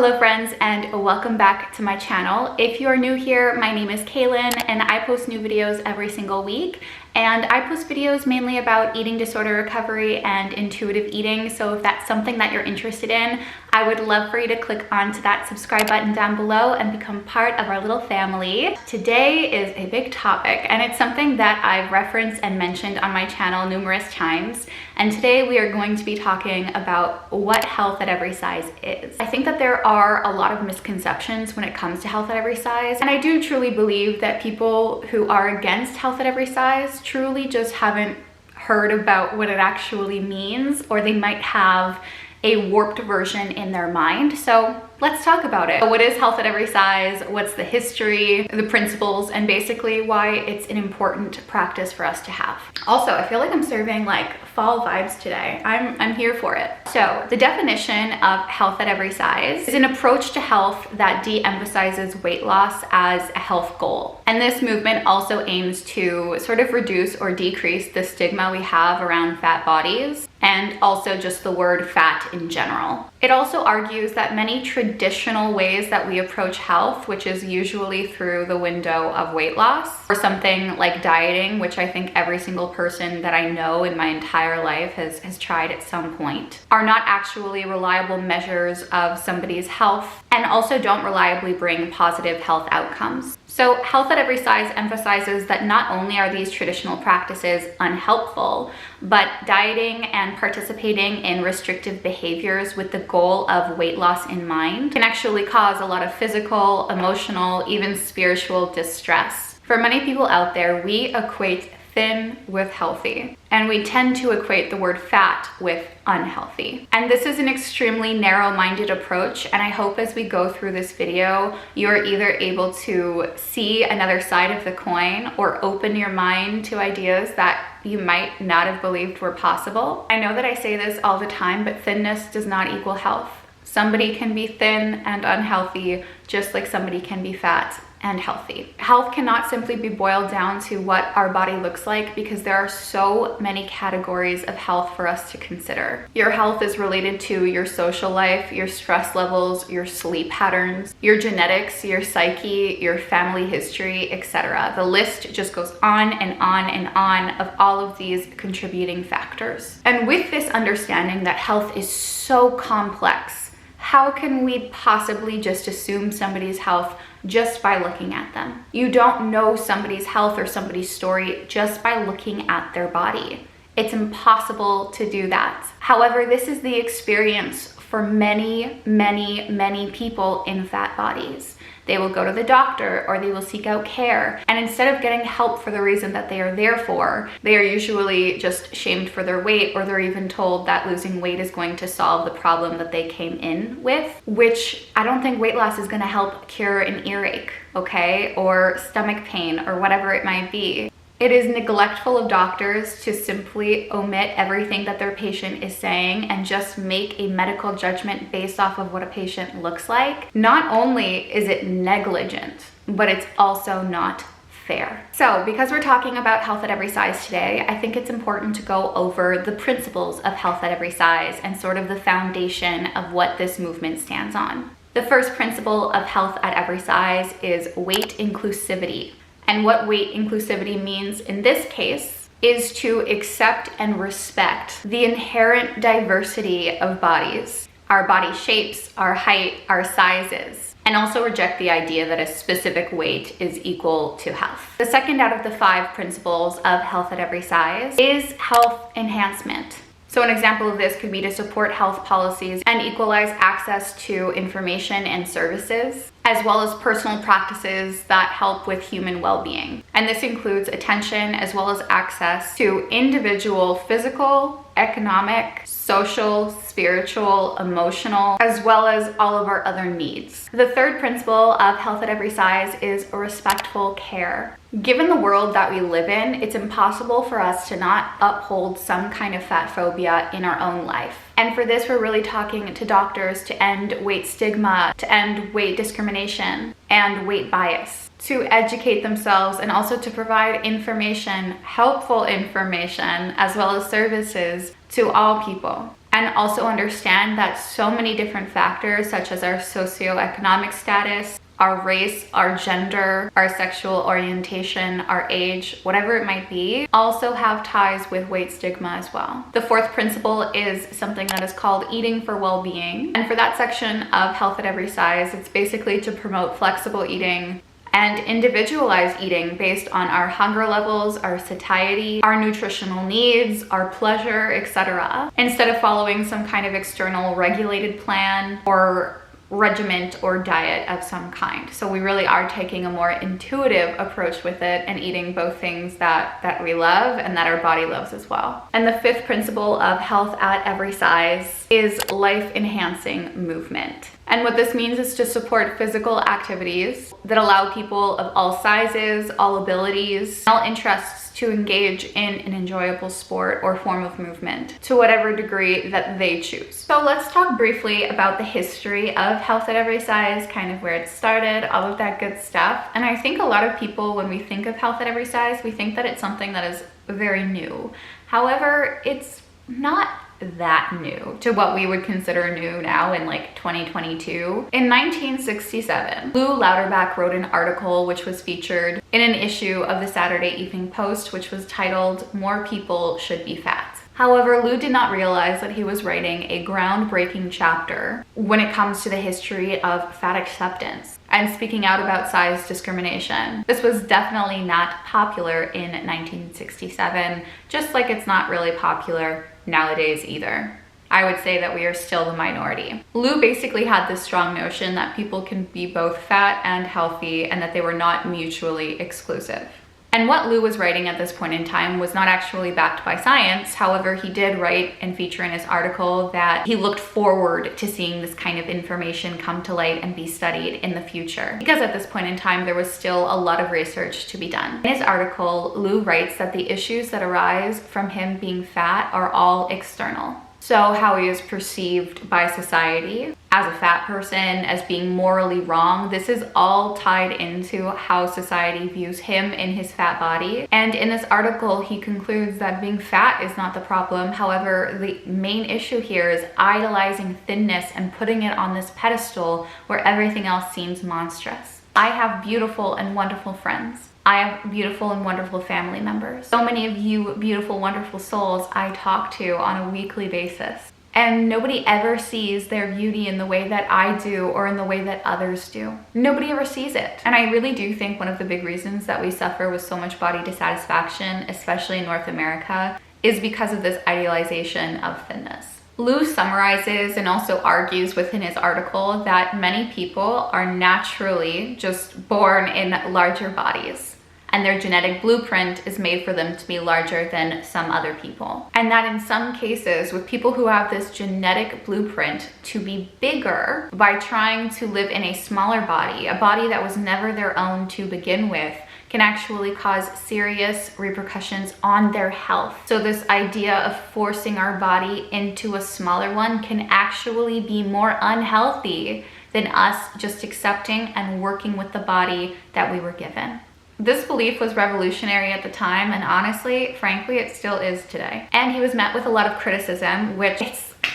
Hello friends, and welcome back to my channel. If you are new here, my name is Kailin and I post new videos every single week. And I post videos mainly about eating disorder recovery and intuitive eating. So if that's something that you're interested in, I would love for you to click onto that subscribe button down below and become part of our little family. Today is a big topic, and it's something that I've referenced and mentioned on my channel numerous times. And today we are going to be talking about what health at every size is. I think that there are a lot of misconceptions when it comes to health at every size. And I do truly believe that people who are against health at every size truly just haven't heard about what it actually means, or they might have a warped version in their mind. So let's talk about it. What is health at every size? What's the history, the principles, and basically why it's an important practice for us to have. Also, I feel like I'm serving like fall vibes today. I'm here for it. So the definition of health at every size is an approach to health that de-emphasizes weight loss as a health goal. And this movement also aims to sort of reduce or decrease the stigma we have around fat bodies, and also just the word fat in general. It also argues that many traditional ways that we approach health, which is usually through the window of weight loss, or something like dieting, which I think every single person that I know in my entire life has tried at some point, are not actually reliable measures of somebody's health, and also don't reliably bring positive health outcomes. So health at every size emphasizes that not only are these traditional practices unhelpful, but dieting and participating in restrictive behaviors with the goal of weight loss in mind can actually cause a lot of physical, emotional, even spiritual distress. For many people out there, we equate thin with healthy, and we tend to equate the word fat with unhealthy. And this is an extremely narrow-minded approach, and I hope as we go through this video, you're either able to see another side of the coin or open your mind to ideas that you might not have believed were possible. I know that I say this all the time, but thinness does not equal health. Somebody can be thin and unhealthy, just like somebody can be fat and healthy. Health cannot simply be boiled down to what our body looks like, because there are so many categories of health for us to consider. Your health is related to your social life, your stress levels, your sleep patterns, your genetics, your psyche, your family history, etc. The list just goes on and on and on of all of these contributing factors. And with this understanding that health is so complex, how can we possibly just assume somebody's health just by looking at them? You don't know somebody's health or somebody's story just by looking at their body. It's impossible to do that. However, this is the experience for many, many, many people in fat bodies. They will go to the doctor or they will seek out care. And instead of getting help for the reason that they are there for, they are usually just shamed for their weight, or they're even told that losing weight is going to solve the problem that they came in with, which I don't think weight loss is gonna help cure an earache, okay? Or stomach pain, or whatever it might be. It is neglectful of doctors to simply omit everything that their patient is saying and just make a medical judgment based off of what a patient looks like. Not only is it negligent, but it's also not fair. So because we're talking about health at every size today, I think it's important to go over the principles of health at every size and sort of the foundation of what this movement stands on. The first principle of health at every size is weight inclusivity. And what weight inclusivity means in this case is to accept and respect the inherent diversity of bodies, our body shapes, our height, our sizes, and also reject the idea that a specific weight is equal to health. The second out of the 5 principles of health at every size is health enhancement. So an example of this could be to support health policies and equalize access to information and services, as well as personal practices that help with human well-being. And this includes attention as well as access to individual physical, economic, social, spiritual, emotional, as well as all of our other needs. The third principle of health at every size is respectful care. Given the world that we live in, it's impossible for us to not uphold some kind of fat phobia in our own life. And for this, we're really talking to doctors to end weight stigma, to end weight discrimination, and weight bias, to educate themselves and also to provide information, helpful information, as well as services to all people. and also understand that so many different factors, such as our socioeconomic status, our race, our gender, our sexual orientation, our age, whatever it might be, also have ties with weight stigma as well. The fourth principle is something that is called eating for well-being. And for that section of Health at Every Size, it's basically to promote flexible eating and individualized eating based on our hunger levels, our satiety, our nutritional needs, our pleasure, etc. Instead of following some kind of external regulated plan or regiment or diet of some kind. So we really are taking a more intuitive approach with it and eating both things that we love and that our body loves as well. And the fifth principle of Health at Every Size is life-enhancing movement. And what this means is to support physical activities that allow people of all sizes, all abilities, all interests to engage in an enjoyable sport or form of movement to whatever degree that they choose. So let's talk briefly about the history of Health at Every Size, kind of where it started, all of that good stuff. And I think a lot of people, when we think of Health at Every Size, we think that it's something that is very new. However, it's not that new to what we would consider new now in like 2022. In 1967, Lou Louderback wrote an article which was featured in an issue of the Saturday Evening Post, which was titled "More People Should Be Fat." However, Lou did not realize that he was writing a groundbreaking chapter when it comes to the history of fat acceptance and speaking out about size discrimination. This was definitely not popular in 1967, just like it's not really popular nowadays either. I would say that we are still the minority. Lou basically had this strong notion that people can be both fat and healthy and that they were not mutually exclusive. And what Lou was writing at this point in time was not actually backed by science. However, he did write and feature in his article that he looked forward to seeing this kind of information come to light and be studied in the future, because at this point in time, there was still a lot of research to be done. In his article, Lou writes that the issues that arise from him being fat are all external. So how he is perceived by society as a fat person, as being morally wrong, this is all tied into how society views him in his fat body. And in this article, he concludes that being fat is not the problem. However, the main issue here is idolizing thinness and putting it on this pedestal where everything else seems monstrous. I have beautiful and wonderful friends. I have beautiful and wonderful family members. So many of you beautiful, wonderful souls I talk to on a weekly basis. And nobody ever sees their beauty in the way that I do or in the way that others do. Nobody ever sees it. And I really do think one of the big reasons that we suffer with so much body dissatisfaction, especially in North America, is because of this idealization of thinness. Lou summarizes and also argues within his article that many people are naturally just born in larger bodies, and their genetic blueprint is made for them to be larger than some other people. And that in some cases, with people who have this genetic blueprint to be bigger by trying to live in a smaller body, a body that was never their own to begin with, can actually cause serious repercussions on their health. So this idea of forcing our body into a smaller one can actually be more unhealthy than us just accepting and working with the body that we were given. This belief was revolutionary at the time, and honestly, frankly, it still is today. And he was met with a lot of criticism,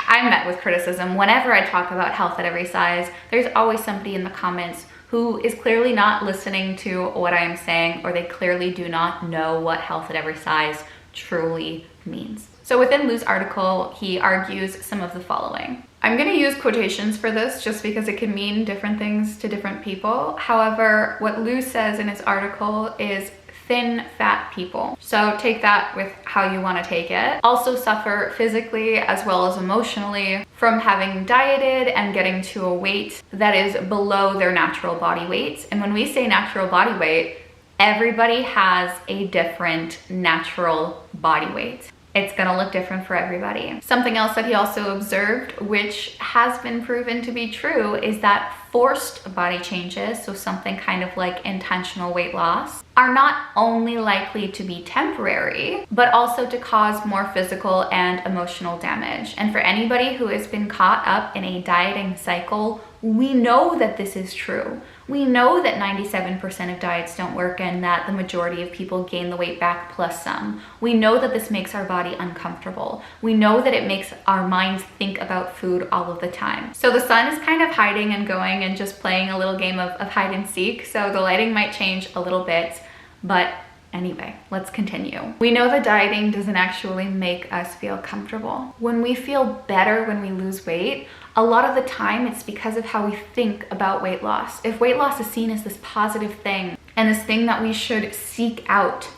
I'm met with criticism whenever I talk about Health at Every Size. There's always somebody in the comments who is clearly not listening to what I am saying, or they clearly do not know what Health at Every Size truly means. So within Lou's article, he argues some of the following. I'm going to use quotations for this just because it can mean different things to different people. However, what Lou says in his article is thin, fat people. So take that with how you want to take it. Also suffer physically as well as emotionally from having dieted and getting to a weight that is below their natural body weight. And when we say natural body weight, everybody has a different natural body weight. It's gonna look different for everybody. Something else that he also observed, which has been proven to be true, is that forced body changes, so something kind of like intentional weight loss, are not only likely to be temporary, but also to cause more physical and emotional damage. And for anybody who has been caught up in a dieting cycle We know that this is true. We know that 97% of diets don't work and that the majority of people gain the weight back plus some. We know that this makes our body uncomfortable. We know that it makes our minds think about food all of the time. So the sun is kind of hiding and going and just playing a little game of hide and seek. So the lighting might change a little bit, but anyway, let's continue. We know that dieting doesn't actually make us feel comfortable. When we feel better when we lose weight, a lot of the time it's because of how we think about weight loss. If weight loss is seen as this positive thing and this thing that we should seek out,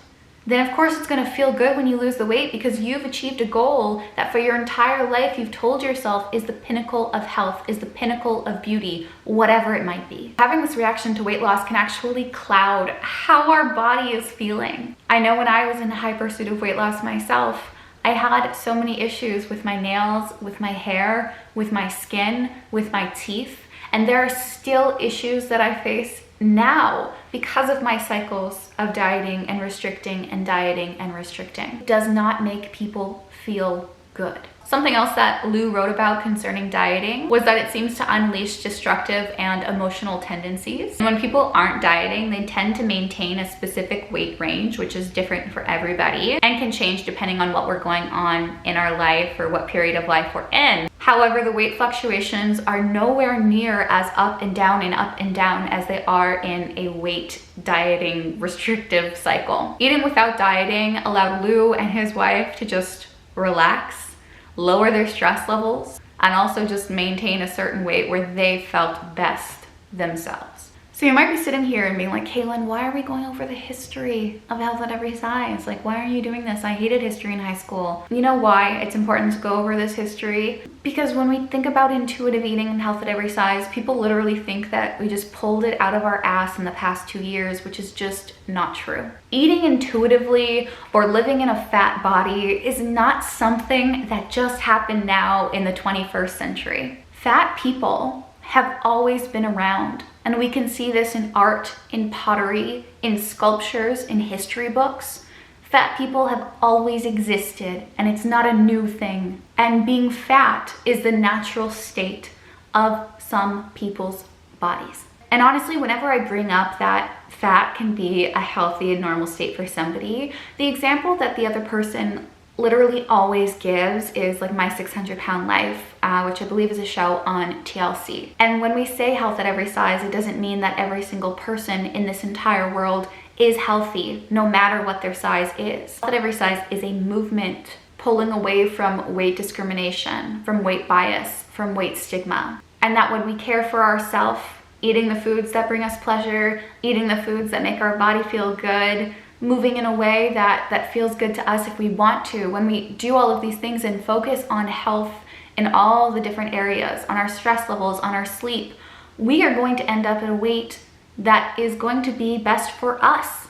then of course it's gonna feel good when you lose the weight because you've achieved a goal that for your entire life you've told yourself is the pinnacle of health, is the pinnacle of beauty, whatever it might be. Having this reaction to weight loss can actually cloud how our body is feeling. I know when I was in high pursuit of weight loss myself, I had so many issues with my nails, with my hair, with my skin, with my teeth, and there are still issues that I face now because of my cycles of dieting and restricting and dieting and restricting. It does not make people feel good. Something else that Lou wrote about concerning dieting was that it seems to unleash destructive and emotional tendencies. And when people aren't dieting, they tend to maintain a specific weight range, which is different for everybody and can change depending on what we're going on in our life or what period of life we're in. However, the weight fluctuations are nowhere near as up and down as they are in a weight dieting restrictive cycle. Eating without dieting allowed Lou and his wife to just relax, lower their stress levels, and also just maintain a certain weight where they felt best themselves. So you might be sitting here and being like, Kailin, why are we going over the history of health at every size? Like, why are you doing this? I hated history in high school. You know why it's important to go over this history? Because when we think about intuitive eating and health at every size, people literally think that we just pulled it out of our ass in the past 2 years, which is just not true. Eating intuitively or living in a fat body is not something that just happened now in the 21st century. Fat people have always been around. And we can see this in art, in pottery, in sculptures, in history books. Fat people have always existed, and it's not a new thing. And being fat is the natural state of some people's bodies. And honestly, whenever I bring up that fat can be a healthy and normal state for somebody, the example that the other person literally always gives is like My 600 Pound Life, which I believe is a show on TLC. And when we say health at every size, it doesn't mean that every single person in this entire world is healthy, no matter what their size is. Health at every size is a movement pulling away from weight discrimination, from weight bias, from weight stigma. And that when we care for ourselves, eating the foods that bring us pleasure, eating the foods that make our body feel good, moving in a way that feels good to us if we want to, when we do all of these things and focus on health in all the different areas, on our stress levels, on our sleep, we are going to end up at a weight that is going to be best for us.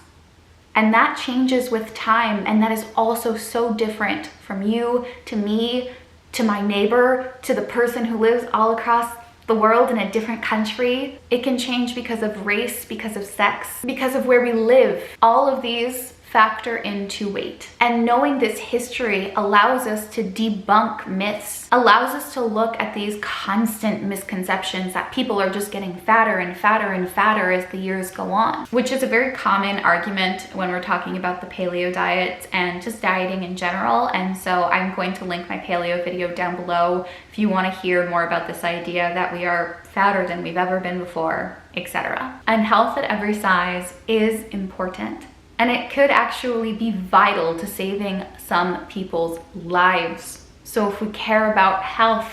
And that changes with time, and that is also so different from you, to me, to my neighbor, to the person who lives all across the world in a different country. It can change because of race, because of sex, because of where we live. All of these factor into weight. And knowing this history allows us to debunk myths, allows us to look at these constant misconceptions that people are just getting fatter and fatter and fatter as the years go on, which is a very common argument when we're talking about the paleo diet and just dieting in general. And so I'm going to link my paleo video down below if you want to hear more about this idea that we are fatter than we've ever been before, etc. And health at every size is important. And it could actually be vital to saving some people's lives. So if we care about health,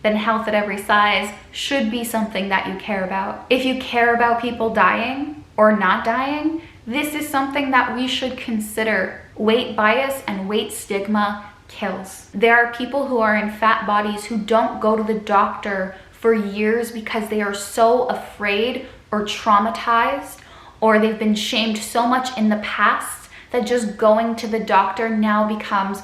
then health at every size should be something that you care about. If you care about people dying or not dying, this is something that we should consider. Weight bias and weight stigma kills. There are people who are in fat bodies who don't go to the doctor for years because they are so afraid or traumatized, or they've been shamed so much in the past that just going to the doctor now becomes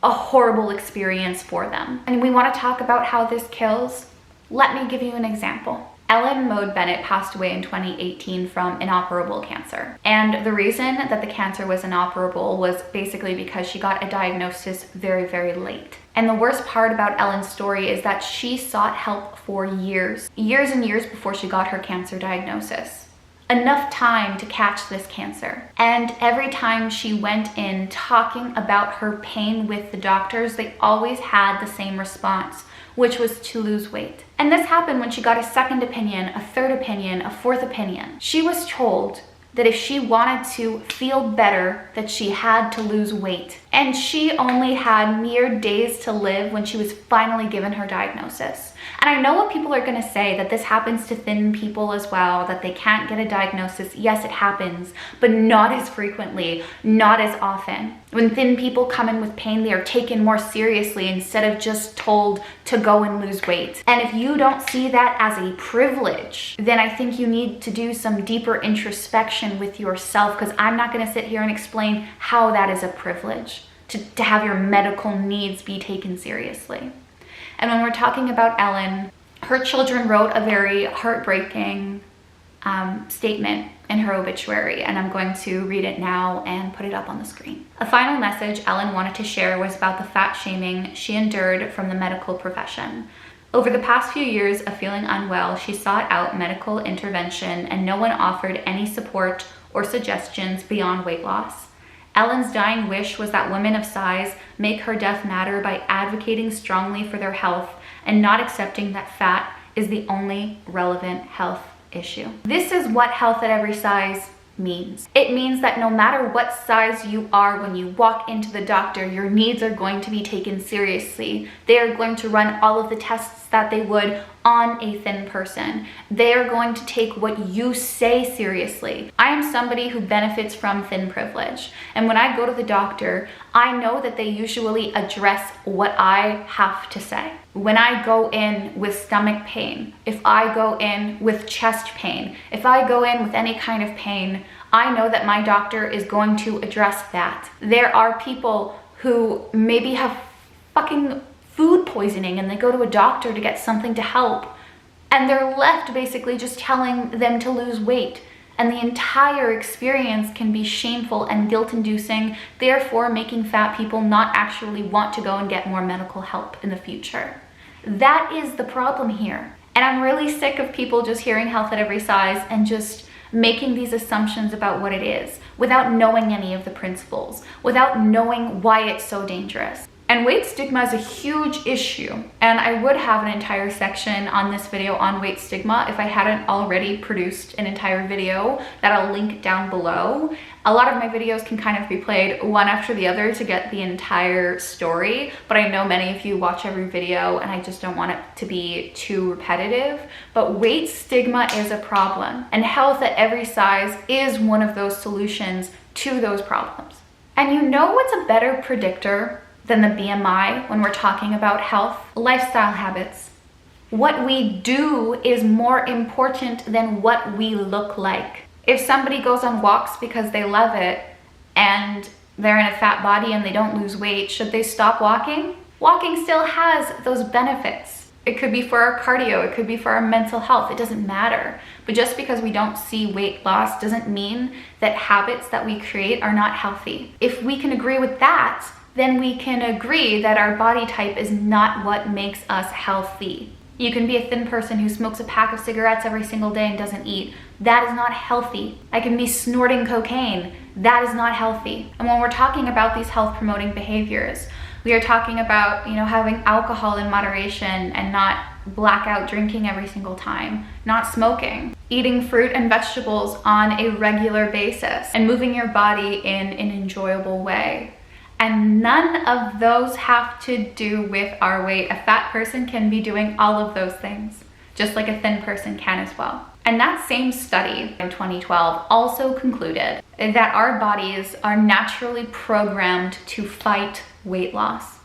a horrible experience for them. And we want to talk about how this kills. Let me give you an example. Ellen Mode Bennett passed away in 2018 from inoperable cancer. And the reason that the cancer was inoperable was basically because she got a diagnosis very, very late. And the worst part about Ellen's story is that she sought help for years and years before she got her cancer diagnosis. Enough time to catch this cancer. And every time she went in talking about her pain with the doctors, they always had the same response, which was to lose weight. And this happened when she got a second opinion, a third opinion, a fourth opinion. She was told that if she wanted to feel better, that she had to lose weight. And she only had mere days to live when she was finally given her diagnosis. And I know what people are gonna say, that this happens to thin people as well, that they can't get a diagnosis. Yes, it happens, but not as frequently, not as often. When thin people come in with pain, they are taken more seriously instead of just told to go and lose weight. And if you don't see that as a privilege, then I think you need to do some deeper introspection with yourself, because I'm not gonna sit here and explain how that is a privilege, to have your medical needs be taken seriously. And when we're talking about Ellen, her children wrote a very heartbreaking statement in her obituary, and I'm going to read it now and put it up on the screen. A final message Ellen wanted to share was about the fat shaming she endured from the medical profession. Over the past few years of feeling unwell, she sought out medical intervention, and no one offered any support or suggestions beyond weight loss. Ellen's dying wish was that women of size make her death matter by advocating strongly for their health and not accepting that fat is the only relevant health issue. This is what health at every size means. It means that no matter what size you are, when you walk into the doctor, your needs are going to be taken seriously. They are going to run all of the tests that they would on a thin person. They are going to take what you say seriously. I am somebody who benefits from thin privilege. And when I go to the doctor, I know that they usually address what I have to say. When I go in with stomach pain, if I go in with chest pain, if I go in with any kind of pain, I know that my doctor is going to address that. There are people who maybe have fucking food poisoning and they go to a doctor to get something to help, and they're left basically just telling them to lose weight. And the entire experience can be shameful and guilt-inducing, therefore making fat people not actually want to go and get more medical help in the future. That is the problem here. And I'm really sick of people just hearing health at every size and just making these assumptions about what it is without knowing any of the principles, without knowing why it's so dangerous. And weight stigma is a huge issue, and I would have an entire section on this video on weight stigma if I hadn't already produced an entire video that I'll link down below. A lot of my videos can kind of be played one after the other to get the entire story, but I know many of you watch every video and I just don't want it to be too repetitive. But weight stigma is a problem, and health at every size is one of those solutions to those problems. And you know what's a better predictor than the BMI when we're talking about health? Lifestyle habits. What we do is more important than what we look like. If somebody goes on walks because they love it and they're in a fat body and they don't lose weight, should they stop walking? Walking still has those benefits. It could be for our cardio, it could be for our mental health, it doesn't matter. But just because we don't see weight loss doesn't mean that habits that we create are not healthy. If we can agree with that, then we can agree that our body type is not what makes us healthy. You can be a thin person who smokes a pack of cigarettes every single day and doesn't eat. That is not healthy. I can be snorting cocaine. That is not healthy. And when we're talking about these health promoting behaviors, we are talking about, having alcohol in moderation and not blackout drinking every single time, not smoking, eating fruit and vegetables on a regular basis, and moving your body in an enjoyable way. And none of those have to do with our weight. A fat person can be doing all of those things, just like a thin person can as well. And that same study in 2012 also concluded that our bodies are naturally programmed to fight weight loss.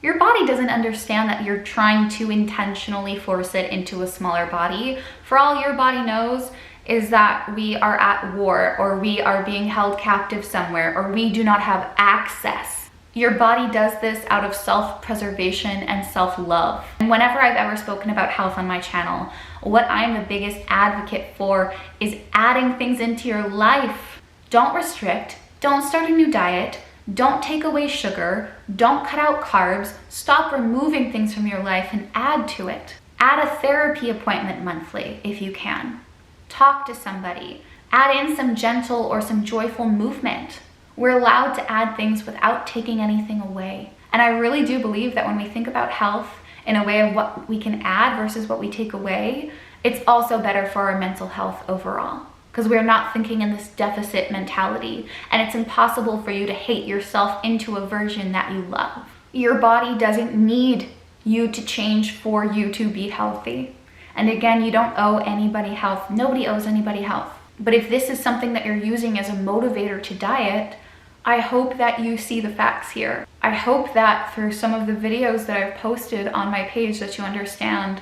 Your body doesn't understand that you're trying to intentionally force it into a smaller body. For all your body knows is that we are at war, or we are being held captive somewhere, or we do not have access Your body does this out of self-preservation and self-love. And whenever I've ever spoken about health on my channel, what I'm the biggest advocate for is adding things into your life. Don't restrict, don't start a new diet, don't take away sugar, don't cut out carbs, stop removing things from your life and add to it. Add a therapy appointment monthly if you can. Talk to somebody. Add in some gentle or some joyful movement. We're allowed to add things without taking anything away. And I really do believe that when we think about health in a way of what we can add versus what we take away, it's also better for our mental health overall. Because we're not thinking in this deficit mentality, and it's impossible for you to hate yourself into a version that you love. Your body doesn't need you to change for you to be healthy. And again, you don't owe anybody health. Nobody owes anybody health. But if this is something that you're using as a motivator to diet, I hope that you see the facts here. I hope that through some of the videos that I've posted on my page that you understand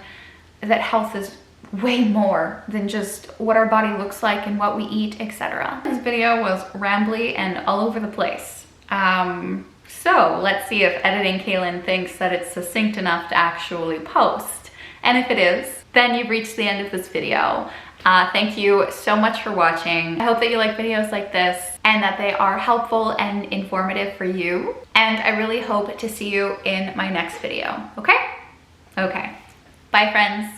that health is way more than just what our body looks like and what we eat, etc. This video was rambly and all over the place. So let's see if editing Kailin thinks that it's succinct enough to actually post. And if it is, then you've reached the end of this video. Thank you so much for watching. I hope that you like videos like this and that they are helpful and informative for you. And I really hope to see you in my next video, okay? Okay. Bye, friends.